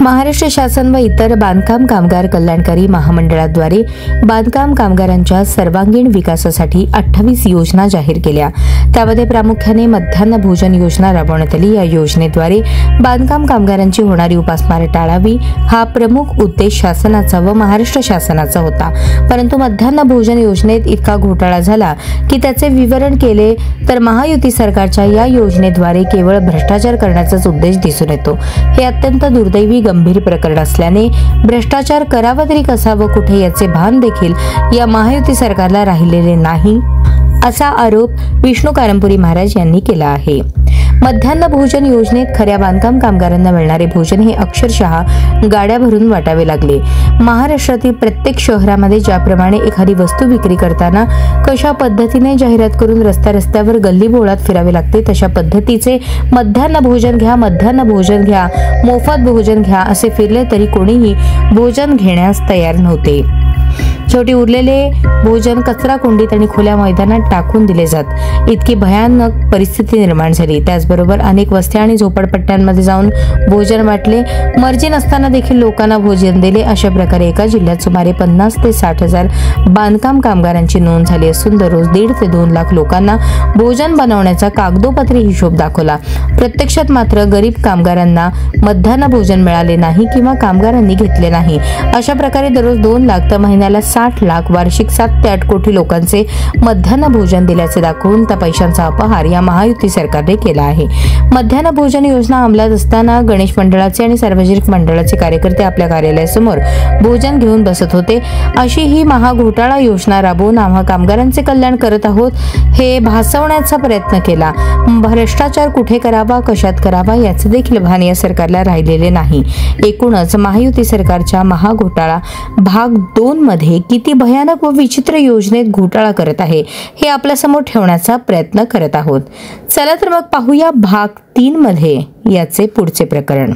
महाराष्ट्र शासन व इतर बांधकाम कामगार कल्याणकारी महामंडळाद्वारे बांधकाम कामगारांच्या सर्वांगीण विकासासाठी 28 योजना जाहीर केल्या। त्यामध्ये प्रामुख्याने मध्यान्ह भोजन योजना राबवण्यात आली। या योजनेद्वारे बांधकाम कामगारांची होणारी उपासमार टाळावी हा प्रमुख उद्देश शासनाचा व महाराष्ट्र शासनाचा होता। परंतु मध्यान्ह भोजन योजनेत इतका घोटाळा झाला की त्याचे विवरण केले तर महायुती सरकारच्या या योजनेद्वारे केवळ भ्रष्टाचार करण्याचाच उद्देश दिसून येतो। हे अत्यंत दुर्दैवी गंभीर प्रकरण असल्याने भ्रष्टाचार करावा तरी कसा व कुठे याचे भान देखील या महायुती सरकारला राहिलेले नाही, असा आरोप विष्णू कारंपुरी महाराज यांनी केला आहे। मध्यान्ह भोजन योजनेत खऱ्या बांधकाम कामगारांना मिळणारे भोजन हे अक्षरशः गाड्या भरून वाटावे लागले। महाराष्ट्रातील प्रत्येक शहरामध्ये ज्याप्रमाणे एखादी वस्तू विक्री करताना कशा पद्धतीने जाहिरात करून रस्त्यावर गल्ली बोळात फिरावे लागते, तशा पद्धतीचे मध्यान्ह भोजन घ्या, मध्यान्ह भोजन घ्या, मोफत भोजन घ्या असे फिरले तरी कोणीही भोजन घेण्यास तयार नव्हते। शेवटी उरलेले भोजन कचरा कुंडीत आणि खुल्या मैदानात टाकून दिले जात, इतकी भयानक परिस्थिती निर्माण झाली। त्याचबरोबर अनेक वस्त्या आणि झोपडपट्ट्यांमध्ये जाऊन भोजन वाटले, मर्जी नसताना देखील लोकांना भोजन दिले। अशा प्रकारे एका जिल्ह्यात सुमारे 50 ते 60 हजार बांधकाम कामगारांची नोंद झाली असून दररोज 1.5 ते 2 लाख लोकांना भोजन बनवण्याचा कागदोपत्री हिशोब दाखवला। प्रत्यक्षात मात्र गरीब कामगारांना मध्यान्ह भोजन मिळाले नाही किंवा कामगारांनी घेतले नाही। अशा प्रकारे दररोज 2 लाख तर महिन्याला 60 लाख, वार्षिक 7 ते 8 कोटी लोकांचे मध्यान्ह भोजन दिल्याचे दाखवून त्या पैशांचा अपहार या महायुती सरकारने केला आहे। मध्यान्ह भोजन योजना अंमलात असताना गणेश मंडळाचे आणि सार्वजनिक मंडळाचे कार्यकर्ते आपल्या कार्यालयासमोर भोजन घेऊन बसत होते। अशी ही महाघोटाळा योजना राबवून आम्हा कामगारांचे कल्याण करत आहोत हे भासवण्याचा प्रयत्न केला। भ्रष्टाचार कुठे करावा, कशात करावा याचे देखील भान या सरकारला राहिलेले नाही। एकूणच महायुती सरकारच्या महाघोटाळा भाग 2 मध्ये किती भयानक व विचित्र योजनेत घोटाळा करत आहे हे आपल्या समोर ठेवण्याचा प्रयत्न करत आहोत। चला तर मग पाहूया भाग 3 मध्ये याचे पुढचे प्रकरण।